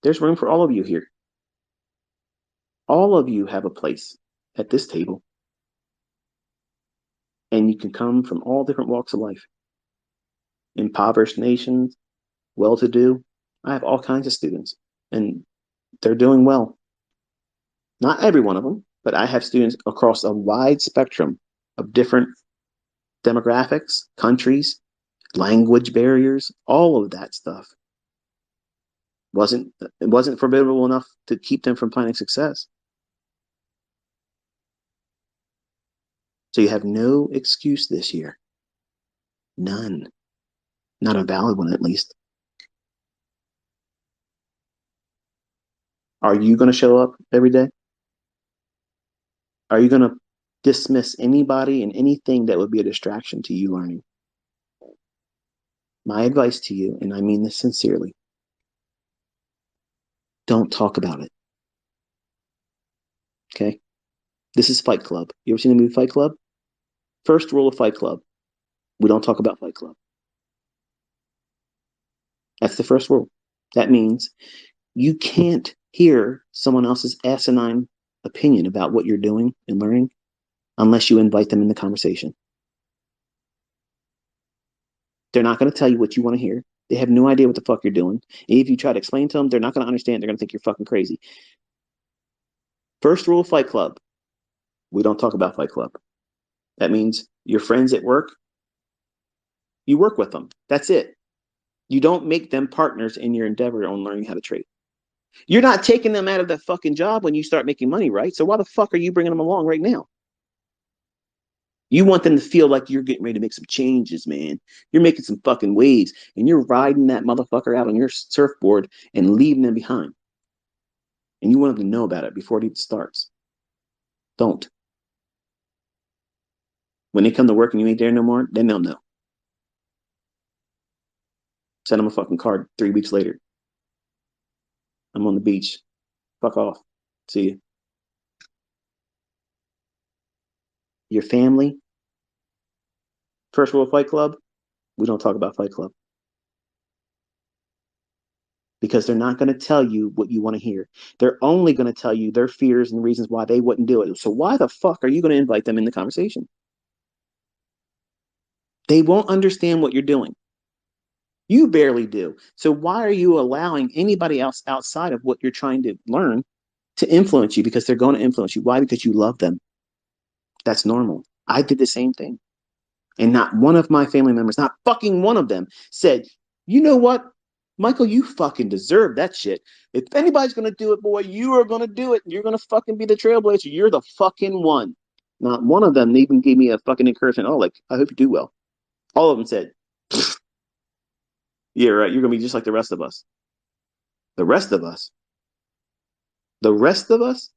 There's room for all of you here. All of you have a place at this table, and you can come from all different walks of life. Impoverished nations, well-to-do. I have all kinds of students, and they're doing well. Not every one of them, but I have students across a wide spectrum of different demographics, countries, language barriers, all of that stuff. It wasn't formidable enough to keep them from finding success. So you have no excuse this year. None. Not a valid one, at least. Are you going to show up every day? Are you going to dismiss anybody and anything that would be a distraction to you learning? My advice to you, and I mean this sincerely, don't talk about it. Okay? This is Fight Club. You ever seen the movie Fight Club? First rule of Fight Club: we don't talk about Fight Club. That's the first rule. That means you can't hear someone else's asinine opinion about what you're doing and learning unless you invite them in the conversation. They're not going to tell you what you want to hear. They have no idea what the fuck you're doing. And if you try to explain to them, they're not going to understand. They're going to think you're fucking crazy. First rule of Fight Club: we don't talk about Fight Club. That means your friends at work, you work with them. That's it. You don't make them partners in your endeavor on learning how to trade. You're not taking them out of the fucking job when you start making money, right? So why the fuck are you bringing them along right now? You want them to feel like you're getting ready to make some changes, man. You're making some fucking waves, and you're riding that motherfucker out on your surfboard and leaving them behind. And you want them to know about it before it even starts. Don't. When they come to work and you ain't there no more, then they'll know. Send them a fucking card 3 weeks later. I'm on the beach. Fuck off. See you. Your family. First rule of Fight Club: we don't talk about Fight Club. Because they're not going to tell you what you want to hear. They're only going to tell you their fears and reasons why they wouldn't do it. So why the fuck are you going to invite them in the conversation? They won't understand what you're doing. You barely do. So why are you allowing anybody else outside of what you're trying to learn to influence you? Because they're going to influence you. Why? Because you love them. That's normal. I did the same thing. And not one of my family members, not fucking one of them, said, you know what, Michael, you fucking deserve that shit. If anybody's going to do it, boy, you are going to do it. You're going to fucking be the trailblazer. You're the fucking one. Not one of them even gave me a fucking encouragement. Oh, like, I hope you do well. All of them said, yeah, right. You're going to be just like the rest of us. The rest of us. The rest of us?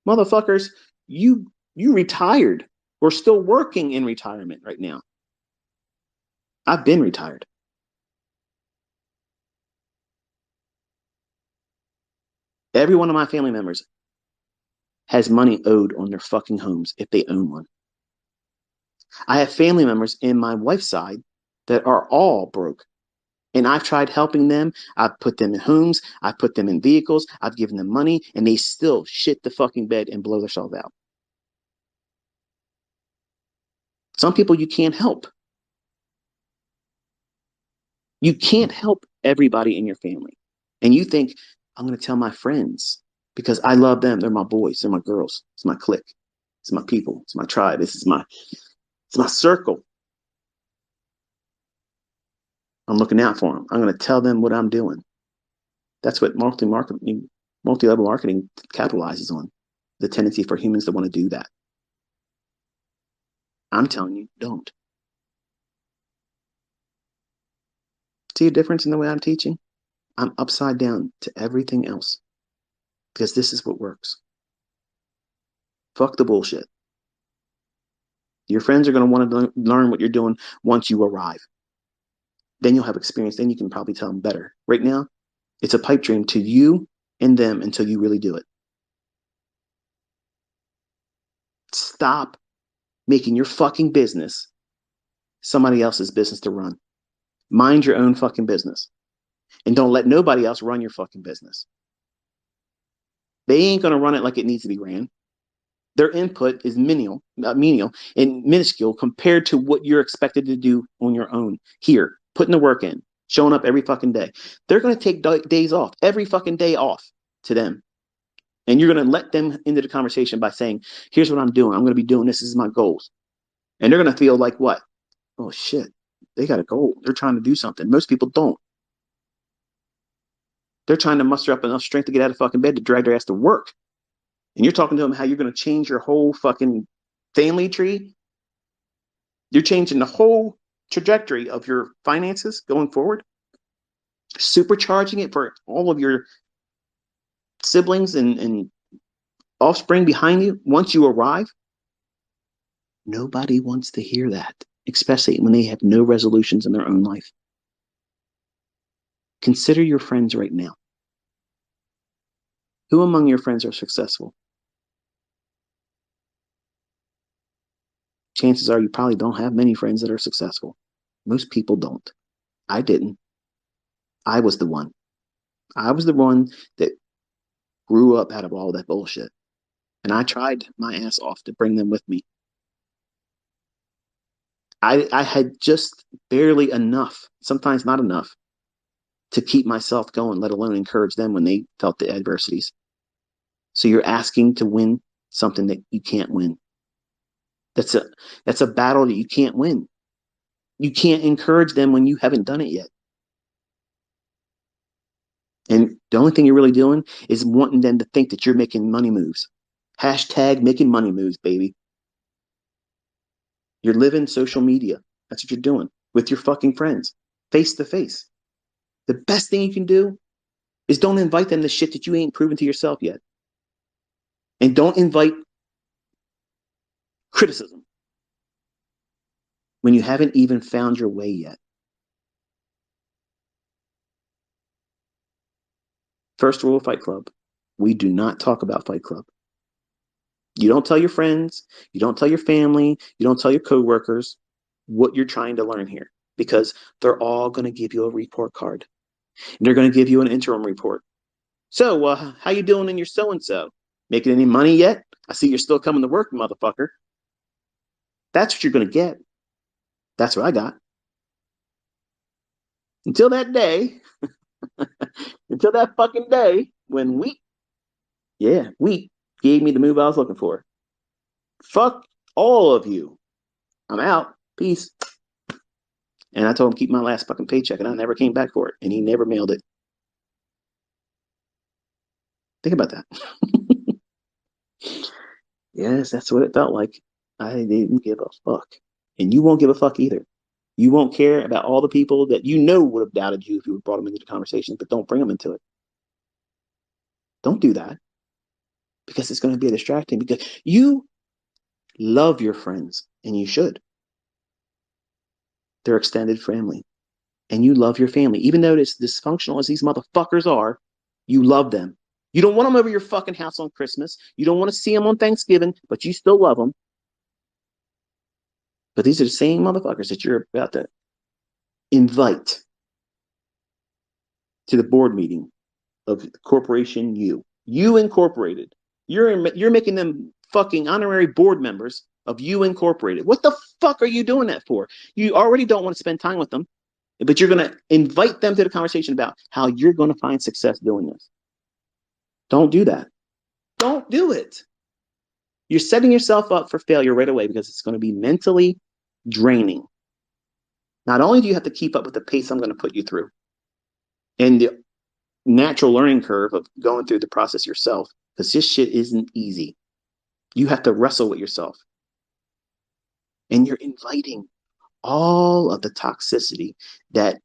Motherfuckers, you retired. We're still working in retirement right now. I've been retired. Every one of my family members has money owed on their fucking homes if they own one. I have family members in my wife's side that are all broke. And I've tried helping them. I've put them in homes. I've put them in vehicles. I've given them money, and they still shit the fucking bed and blow themselves out. Some people you can't help. You can't help everybody in your family. And you think, I'm going to tell my friends because I love them. They're my boys. They're my girls. It's my clique. It's my people. It's my tribe. It's my circle. I'm looking out for them. I'm going to tell them what I'm doing. That's what multi-level marketing capitalizes on, the tendency for humans to want to do that. I'm telling you, don't. See a difference in the way I'm teaching? I'm upside down to everything else because this is what works. Fuck the bullshit. Your friends are going to want to learn what you're doing once you arrive. Then you'll have experience. Then you can probably tell them better. Right now, it's a pipe dream to you and them until you really do it. Stop making your fucking business somebody else's business to run. Mind your own fucking business. And don't let nobody else run your fucking business. They ain't going to run it like it needs to be ran. Their input is menial and minuscule compared to what you're expected to do on your own here, putting the work in, showing up every fucking day. They're going to take days off, every fucking day off to them. And you're going to let them into the conversation by saying, here's what I'm doing. I'm going to be doing this. This is my goals. And they're going to feel like what? Oh, shit. They got a goal. They're trying to do something. Most people don't. They're trying to muster up enough strength to get out of fucking bed to drag their ass to work. And you're talking to them how you're going to change your whole fucking family tree. You're changing the whole trajectory of your finances going forward, supercharging it for all of your siblings and offspring behind you once you arrive. Nobody wants to hear that, especially when they have no resolutions in their own life. Consider your friends right now. Who among your friends are successful? Chances are you probably don't have many friends that are successful. Most people don't. I didn't. I was the one. I was the one that grew up out of all that bullshit. And I tried my ass off to bring them with me. I had just barely enough, sometimes not enough, to keep myself going, let alone encourage them when they felt the adversities. So you're asking to win something that you can't win. That's a battle that you can't win. You can't encourage them when you haven't done it yet. And the only thing you're really doing is wanting them to think that you're making money moves. Hashtag making money moves, baby. You're living social media. That's what you're doing with your fucking friends, face to face. The best thing you can do is don't invite them to shit that you ain't proven to yourself yet. And don't invite criticism when you haven't even found your way yet. First rule of Fight Club, we do not talk about Fight Club. You don't tell your friends, you don't tell your family, you don't tell your coworkers what you're trying to learn here, because they're all going to give you a report card. And they're going to give you an interim report. So, how you doing in your so-and-so? Making any money yet? I see you're still coming to work, motherfucker. That's what you're going to get. That's what I got. Until that day, until that fucking day when we gave me the move I was looking for. Fuck all of you. I'm out. Peace. And I told him keep my last fucking paycheck, and I never came back for it. And he never mailed it. Think about that. Yes, that's what it felt like. I didn't give a fuck. And you won't give a fuck either. You won't care about all the people that you know would have doubted you if you brought them into the conversation, but don't bring them into it. Don't do that, because it's going to be a distracting, because you love your friends, and you should. They're extended family, and you love your family. Even though it's dysfunctional as these motherfuckers are, you love them. You don't want them over your fucking house on Christmas. You don't want to see them on Thanksgiving, but you still love them. But these are the same motherfuckers that you're about to invite to the board meeting of Corporation You Incorporated. You're making them fucking honorary board members of You Incorporated. What the fuck are you doing that for? You already don't want to spend time with them, but you're going to invite them to the conversation about how you're going to find success doing this. Don't do that. Don't do it. You're setting yourself up for failure right away, because it's going to be mentally draining. Not only do you have to keep up with the pace I'm going to put you through and the natural learning curve of going through the process yourself, because this shit isn't easy. You have to wrestle with yourself. And you're inviting all of the toxicity that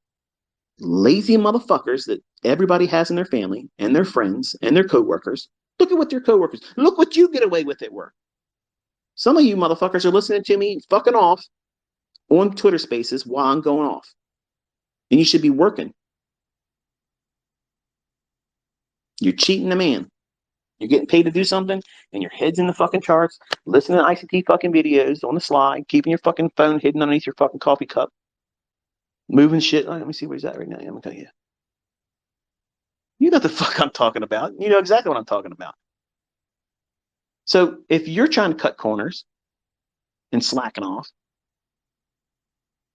lazy motherfuckers that everybody has in their family and their friends and their coworkers. Look at what your coworkers, look what you get away with at work. Some of you motherfuckers are listening to me fucking off on Twitter Spaces while I'm going off. And you should be working. You're cheating the man. You're getting paid to do something, and your head's in the fucking charts, listening to ICT fucking videos on the slide, keeping your fucking phone hidden underneath your fucking coffee cup, moving shit. Let me see where he's at right now. I'm gonna tell you. You know what the fuck I'm talking about. You know exactly what I'm talking about. So if you're trying to cut corners and slacking off,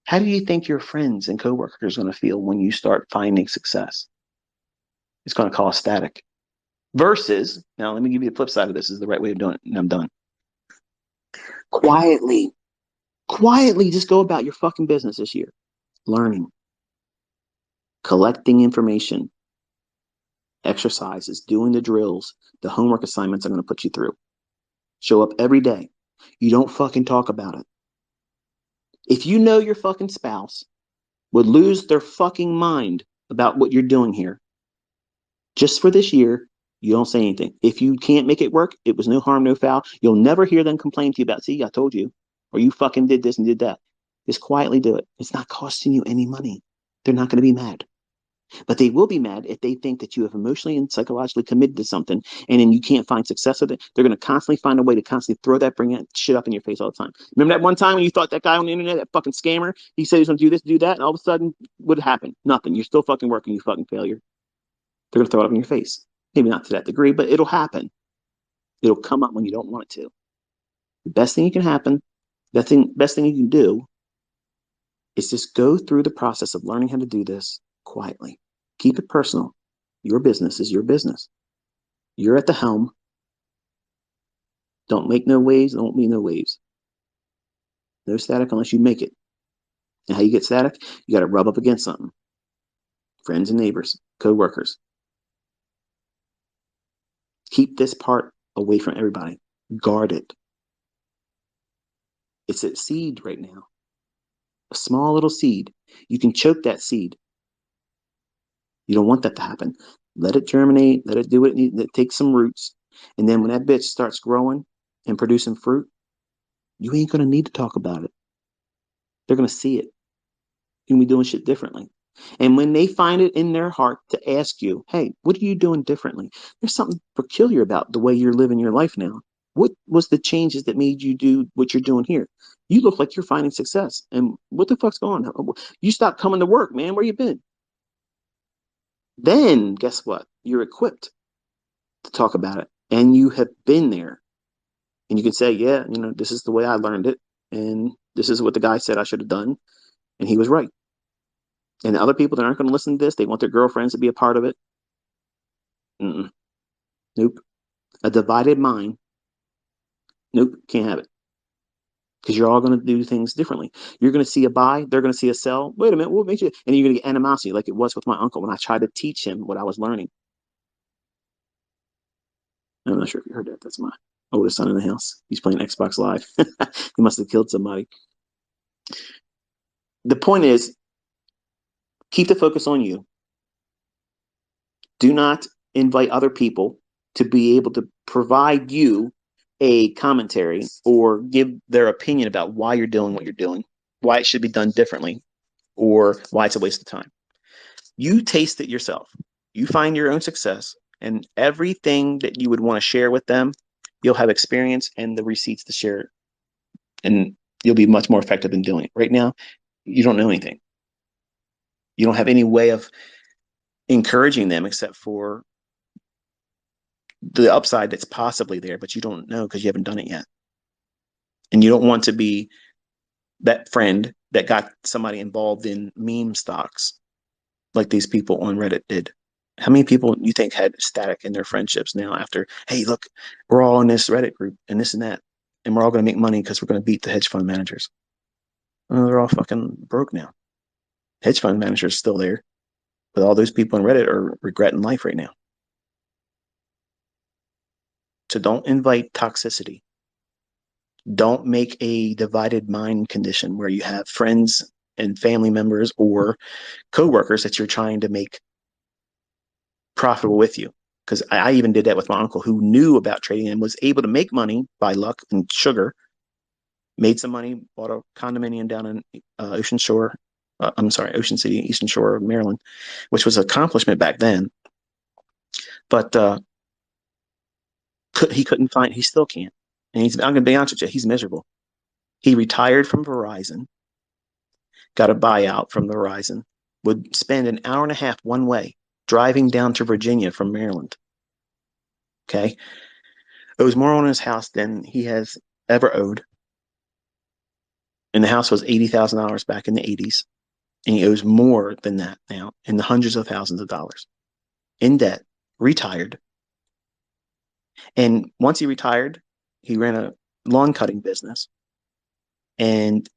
how do you think your friends and coworkers are going to feel when you start finding success? It's going to cause static. Versus, now let me give you the flip side of this. This is the right way of doing it, and I'm done. Quietly, quietly just go about your fucking business this year. Learning, collecting information, exercises, doing the drills, the homework assignments I'm going to put you through. Show up every day. You don't fucking talk about it. If you know your fucking spouse would lose their fucking mind about what you're doing here, just for this year, you don't say anything. If you can't make it work, it was no harm, no foul. You'll never hear them complain to you about, see, I told you, or you fucking did this and did that. Just quietly do it. It's not costing you any money. They're not going to be mad. But they will be mad if they think that you have emotionally and psychologically committed to something and then you can't find success with it. They're going to constantly find a way to constantly throw that, bring that shit up in your face all the time. Remember that one time when you thought that guy on the internet, that fucking scammer, he said he was going to do this, do that, and all of a sudden, what happened? Nothing. You're still fucking working, you fucking failure. They're going to throw it up in your face. Maybe not to that degree, but it'll happen. It'll come up when you don't want it to. The best thing you can happen, best thing you can do is just go through the process of learning how to do this quietly. Keep it personal. Your business is your business. You're at the helm. Don't make no waves. Don't be no waves. No static unless you make it. And how you get static? You got to rub up against something. Friends and neighbors, co-workers. Keep this part away from everybody. Guard it. It's a seed right now. A small little seed. You can choke that seed. You don't want that to happen. Let it germinate. Let it do what it needs. Let it take some roots. And then when that bitch starts growing and producing fruit, you ain't going to need to talk about it. They're going to see it. You're going to be doing shit differently. And when they find it in their heart to ask you, hey, what are you doing differently? There's something peculiar about the way you're living your life now. What was the changes that made you do what you're doing here? You look like you're finding success. And what the fuck's going on? You stopped coming to work, man. Where you been? Then guess what? You're equipped to talk about it. And you have been there. And you can say, yeah, this is the way I learned it. And this is what the guy said I should have done. And he was right. And the other people that aren't going to listen to this, they want their girlfriends to be a part of it. Mm-mm. Nope. A divided mind. Nope. Can't have it. Because you're all going to do things differently. You're going to see a buy. They're going to see a sell. Wait a minute. What makes you? And you're going to get animosity like it was with my uncle when I tried to teach him what I was learning. I'm not sure if you heard that. That's my oldest son in the house. He's playing Xbox Live. He must have killed somebody. The point is, keep the focus on you. Do not invite other people to be able to provide you a commentary or give their opinion about why you're doing what you're doing, why it should be done differently, or why it's a waste of time. You taste it yourself. You find your own success, and everything that you would want to share with them, you'll have experience and the receipts to share it. And you'll be much more effective in doing it. Right now, you don't know anything. You don't have any way of encouraging them except for the upside that's possibly there, but you don't know because you haven't done it yet. And you don't want to be that friend that got somebody involved in meme stocks like these people on Reddit did. How many people you think had static in their friendships now after, hey, look, we're all in this Reddit group and this and that, and we're all going to make money because we're going to beat the hedge fund managers. Well, they're all fucking broke now. Hedge fund managers still there, but all those people on Reddit are regretting life right now. So don't invite toxicity. Don't make a divided mind condition where you have friends and family members or coworkers that you're trying to make profitable with you. Because I even did that with my uncle who knew about trading and was able to make money by luck and sugar. Made some money, bought a condominium down in Ocean City, Eastern Shore of Maryland, which was an accomplishment back then. But he couldn't find, he still can't. And I'm going to be honest with you, he's miserable. He retired from Verizon, got a buyout from Verizon, would spend an hour and a half one way driving down to Virginia from Maryland. Okay. Owes more on his house than he has ever owed. And the house was $80,000 back in the 80s. And he owes more than that now, in the hundreds of thousands of dollars in debt, retired. And once he retired, he ran a lawn cutting business. And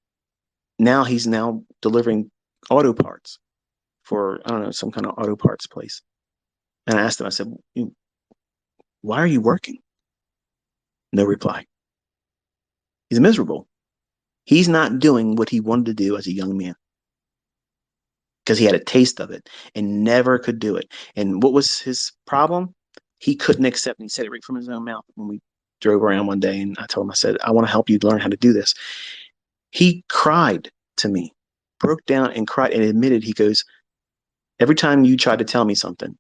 now he's now delivering auto parts for, I don't know, some kind of auto parts place. And I asked him, I said, why are you working? No reply. He's miserable. He's not doing what he wanted to do as a young man because he had a taste of it and never could do it. And what was his problem? He couldn't accept, and he said it right from his own mouth when we drove around one day, and I told him, I said, I want to help you learn how to do this. He cried to me, broke down and cried and admitted, he goes, every time you tried to tell me something,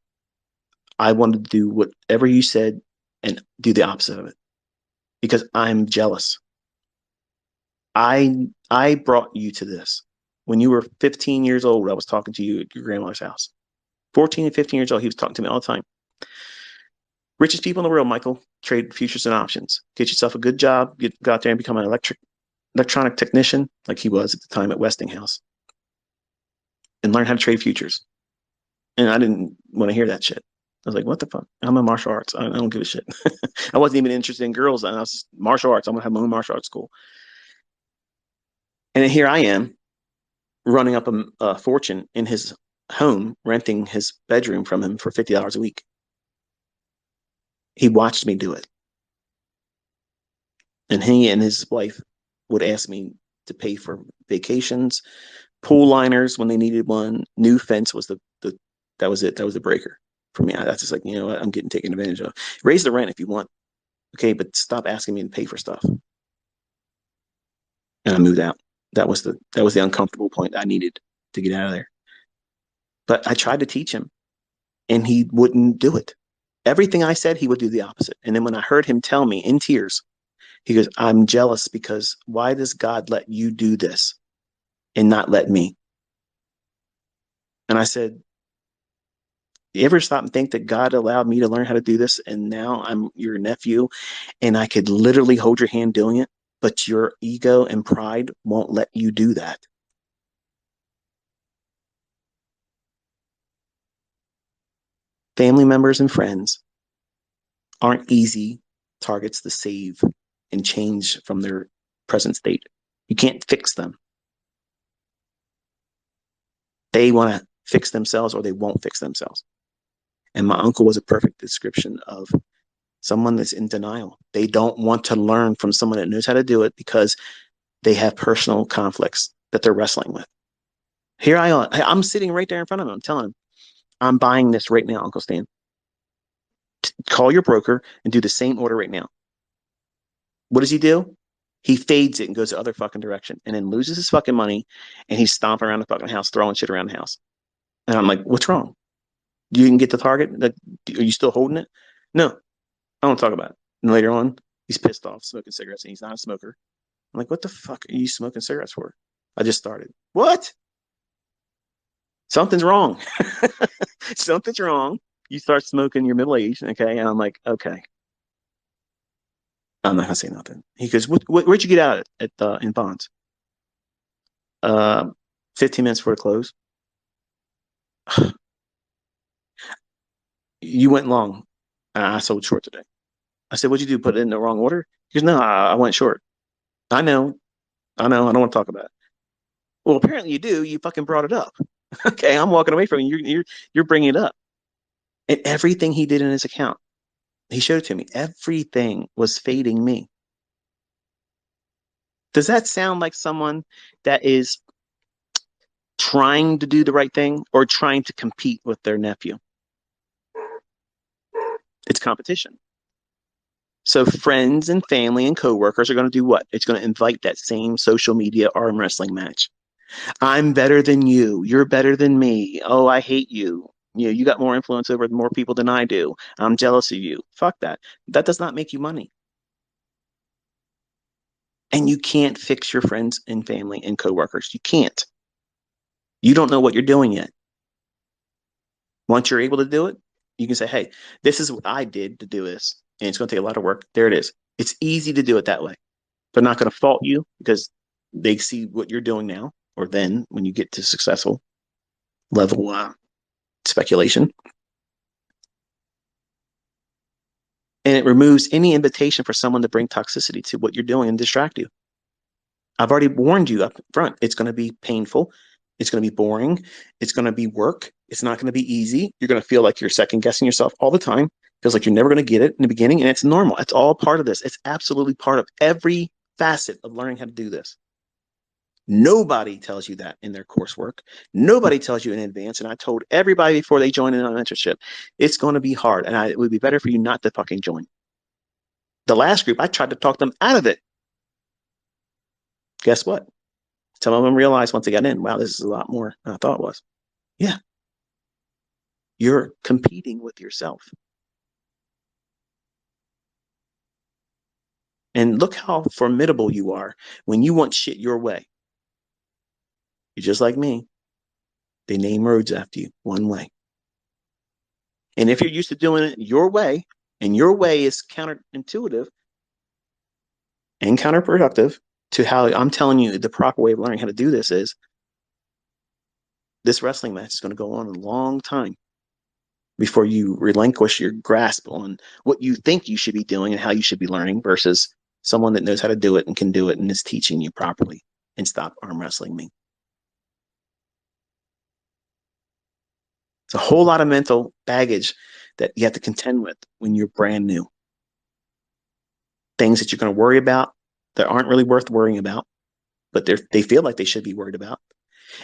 I wanted to do whatever you said and do the opposite of it because I'm jealous. I brought you to this. When you were 15 years old, I was talking to you at your grandmother's house. 14 and 15 years old, he was talking to me all the time. Richest people in the world, Michael, trade futures and options. Get yourself a good job, go out there and become an electronic technician, like he was at the time at Westinghouse, and learn how to trade futures. And I didn't want to hear that shit. I was like, what the fuck? I'm in martial arts. I don't give a shit. I wasn't even interested in girls. I was martial arts. I'm going to have my own martial arts school. And then here I am running up a fortune in his home, renting his bedroom from him for $50 a week. He watched me do it. And he and his wife would ask me to pay for vacations, pool liners when they needed one. New fence was that was it. That was the breaker for me. That's just like, you know what, I'm getting taken advantage of. Raise the rent if you want. Okay, but stop asking me to pay for stuff. And I moved out. That was the uncomfortable point I needed to get out of there. But I tried to teach him and he wouldn't do it. Everything I said, he would do the opposite. And then when I heard him tell me in tears, he goes, I'm jealous because why does God let you do this and not let me? And I said, you ever stop and think that God allowed me to learn how to do this and now I'm your nephew and I could literally hold your hand doing it, but your ego and pride won't let you do that. Family members and friends aren't easy targets to save and change from their present state. You can't fix them. They want to fix themselves or they won't fix themselves. And my uncle was a perfect description of someone that's in denial. They don't want to learn from someone that knows how to do it because they have personal conflicts that they're wrestling with. Here I am. I'm sitting right there in front of him. I'm telling him, I'm buying this right now, Uncle Stan. Call your broker and do the same order right now. What does he do? He fades it and goes the other fucking direction and then loses his fucking money and he's stomping around the fucking house, throwing shit around the house. And I'm like, what's wrong? You can get the target? Like, are you still holding it? No, I don't talk about it. And later on, he's pissed off smoking cigarettes and he's not a smoker. I'm like, what the fuck are you smoking cigarettes for? I just started. What? Something's wrong. Something's wrong. You start smoking, you're middle aged, okay? And I'm like, okay. I'm not gonna say nothing. He goes, where'd you get out at in Bonds? Uh, 15 minutes before it close. You went long. I sold short today. I said, what'd you do? Put it in the wrong order? He goes, no, I went short. I know. I know. I don't want to talk about it. Well, apparently you do. You fucking brought it up. Okay, I'm walking away from you. You're bringing it up. And everything he did in his account, he showed it to me. Everything was fading me. Does that sound like someone that is trying to do the right thing or trying to compete with their nephew? It's competition. So friends and family and coworkers are going to do what? It's going to invite that same social media arm wrestling match. I'm better than you. You're better than me. Oh, I hate you. You got more influence over more people than I do. I'm jealous of you. Fuck that. That does not make you money. And you can't fix your friends and family and coworkers. You can't. You don't know what you're doing yet. Once you're able to do it, you can say, hey, this is what I did to do this. And it's going to take a lot of work. There it is. It's easy to do it that way. They're not going to fault you because they see what you're doing now or then when you get to successful level speculation. And it removes any invitation for someone to bring toxicity to what you're doing and distract you. I've already warned you up front. It's going to be painful. It's going to be boring. It's going to be work. It's not going to be easy. You're going to feel like you're second guessing yourself all the time. Feels like you're never going to get it in the beginning. And it's normal. It's all part of this. It's absolutely part of every facet of learning how to do this. Nobody tells you that in their coursework. Nobody tells you in advance. And I told everybody before they join in on mentorship, it's going to be hard. And it would be better for you not to fucking join. The last group, I tried to talk them out of it. Guess what? Some of them realized once they got in, wow, this is a lot more than I thought it was. Yeah. You're competing with yourself. And look how formidable you are when you want shit your way. You're just like me. They name roads after you, one way. And if you're used to doing it your way, and your way is counterintuitive and counterproductive to how I'm telling you the proper way of learning how to do this is, this wrestling match is going to go on a long time before you relinquish your grasp on what you think you should be doing and how you should be learning versus someone that knows how to do it and can do it and is teaching you properly, and stop arm wrestling me. It's a whole lot of mental baggage that you have to contend with when you're brand new. Things that you're going to worry about that aren't really worth worrying about, but they feel like they should be worried about.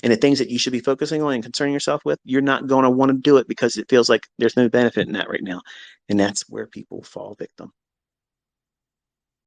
And the things that you should be focusing on and concerning yourself with, you're not going to want to do it because it feels like there's no benefit in that right now. And that's where people fall victim.